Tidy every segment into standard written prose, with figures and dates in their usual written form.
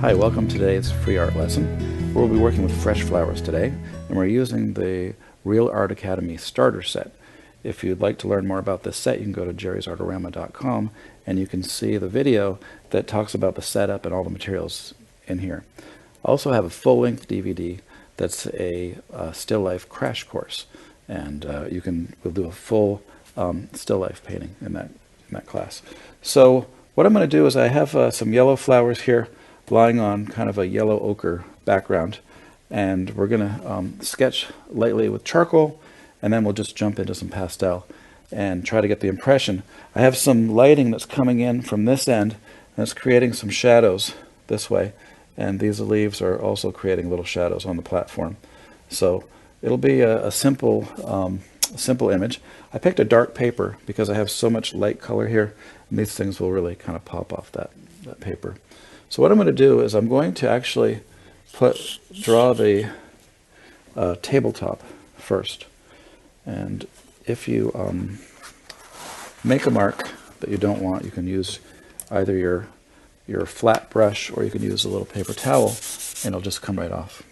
Hi, welcome to today's free art lesson. We'll be working with fresh flowers today, and we're using the Real Art Academy starter set. If you'd like to learn more about this set, you can go to jerrysartorama.com and you can see the video that talks about the setup and all the materials in here. I also have a full-length DVD that's a still life crash course, and we'll do a full still life painting in that class. So what I'm going to do is I have some yellow flowers here lying on kind of a yellow ochre background, and we're going to sketch lightly with charcoal, and then we'll just jump into some pastel and try to get the impression. I have some lighting that's coming in from this end, and it's creating some shadows this way, and these leaves are also creating little shadows on the platform. So it'll be a simple image. I picked a dark paper because I have so much light color here, and these things will really kind of pop off that paper. So what I'm going to do is I'm going to actually draw the tabletop first. And if you make a mark that you don't want, you can use either your flat brush, or you can use a little paper towel, and it'll just come right off.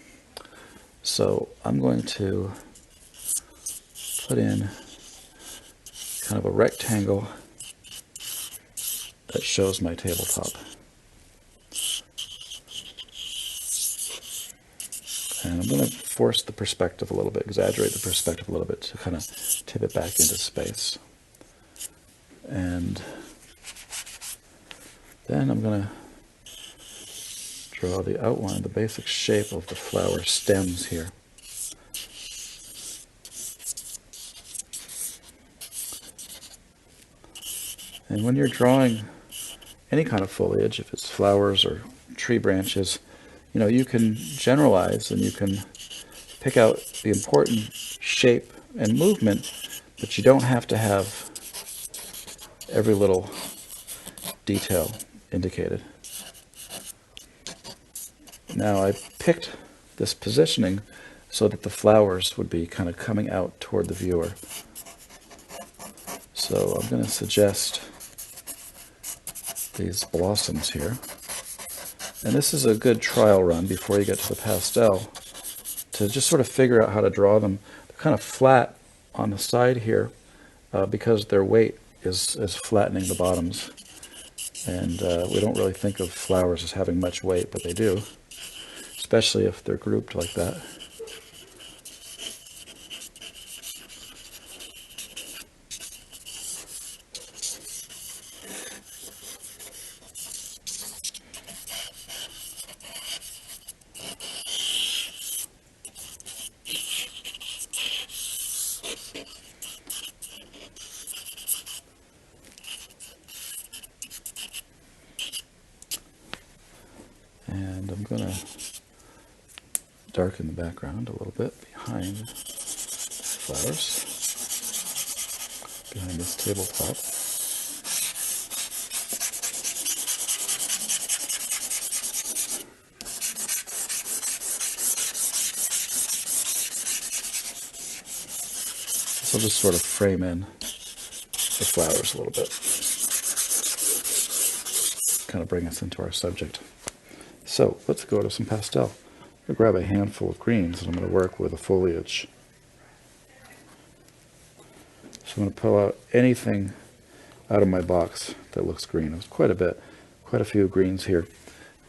So I'm going to put in kind of a rectangle that shows my tabletop. And I'm going to force the perspective a little bit, exaggerate the perspective a little bit to kind of tip it back into space. And then I'm going to draw the outline, the basic shape of the flower stems here. And when you're drawing any kind of foliage, if it's flowers or tree branches, you can generalize and you can pick out the important shape and movement, but you don't have to have every little detail indicated. Now I picked this positioning so that the flowers would be kind of coming out toward the viewer. So I'm going to suggest these blossoms here. And this is a good trial run before you get to the pastel, to just sort of figure out how to draw them. They're kind of flat on the side here because their weight is flattening the bottoms. And we don't really think of flowers as having much weight, but they do, especially if they're grouped like that. And I'm going to darken the background a little bit behind the flowers, behind this tabletop. This will just sort of frame in the flowers a little bit, kind of bring us into our subject. So let's go to some pastel. I'm going to grab a handful of greens and I'm going to work with the foliage. So I'm going to pull out anything out of my box that looks green. There's quite a few greens here.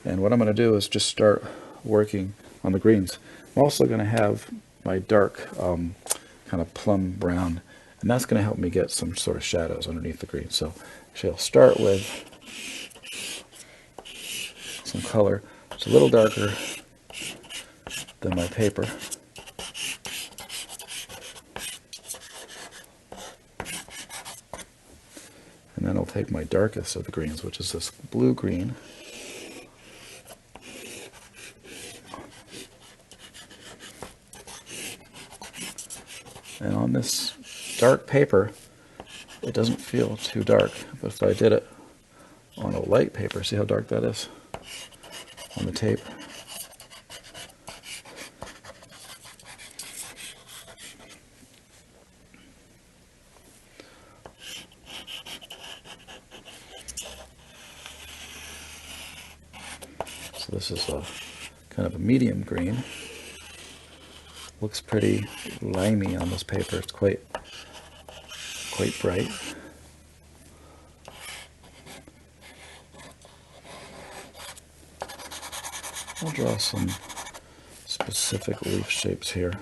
And what I'm going to do is just start working on the greens. I'm also going to have my dark kind of plum brown, and that's going to help me get some sort of shadows underneath the green. So actually I'll start with some color. It's a little darker than my paper. And then I'll take my darkest of the greens, which is this blue-green. And on this dark paper, it doesn't feel too dark. But if I did it on a light paper, see how dark that is on the tape? So this is a kind of a medium green. Looks pretty limey on this paper. It's quite bright. I'll draw some specific leaf shapes here.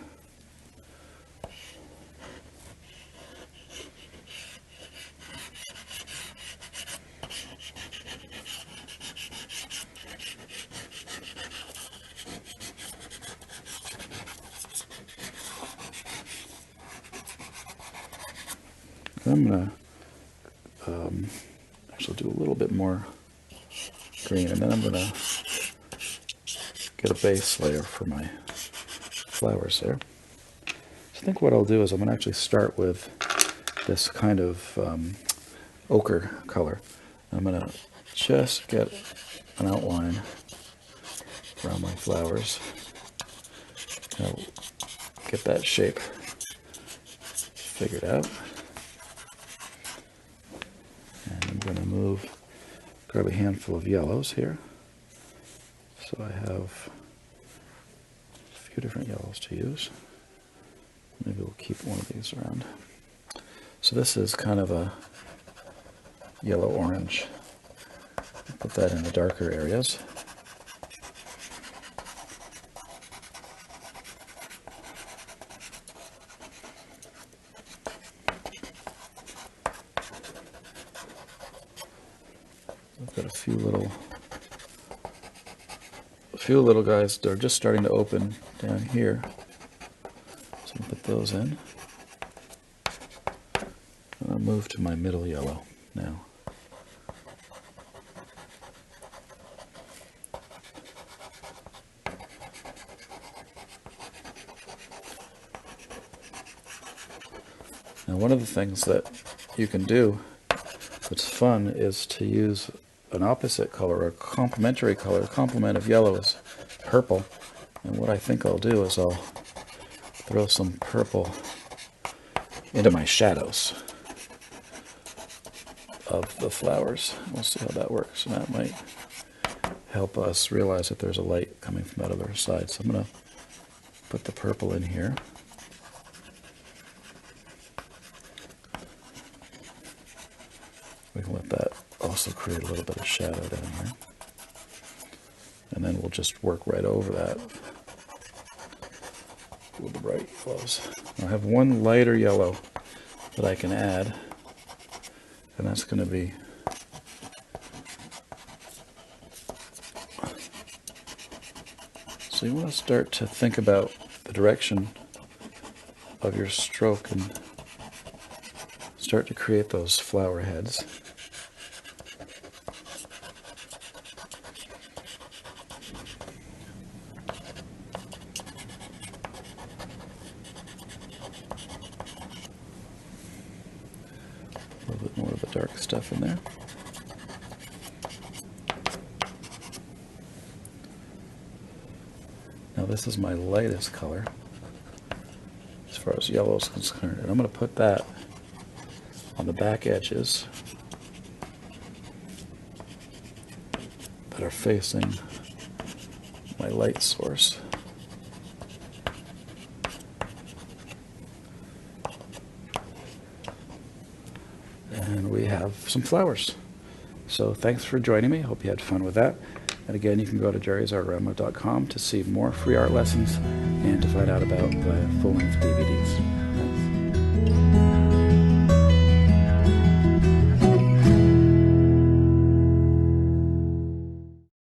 I'm going to actually do a little bit more green, and then I'm going to get a base layer for my flowers there. So I think what I'll do is I'm going to actually start with this kind of ochre color. I'm going to just get an outline around my flowers. I'll get that shape figured out. And I'm going to grab a handful of yellows here. So I have a few different yellows to use. Maybe we'll keep one of these around. So this is kind of a yellow-orange. Put that in the darker areas. I've got a few little guys that are just starting to open down here. So I'll put those in. And I'll move to my middle yellow now. Now, one of the things that you can do that's fun is to use an opposite color, or a complementary color. A complement of yellow is purple. And what I think I'll do is I'll throw some purple into my shadows of the flowers. We'll see how that works. And that might help us realize that there's a light coming from that other side. So I'm going to put the purple in here. We can let that also create a little bit of shadow down here. And then we'll just work right over that with the bright yellows. I have one lighter yellow that I can add, and that's going to be so you want to start to think about the direction of your stroke and start to create those flower heads. A little bit more of the dark stuff in there. Now this is my lightest color as far as yellow is concerned, and I'm going to put that on the back edges that are facing my light source. And we have some flowers. So thanks for joining me. Hope you had fun with that. And again, you can go to jerrysartorama.com to see more free art lessons and to find out about the full-length DVDs.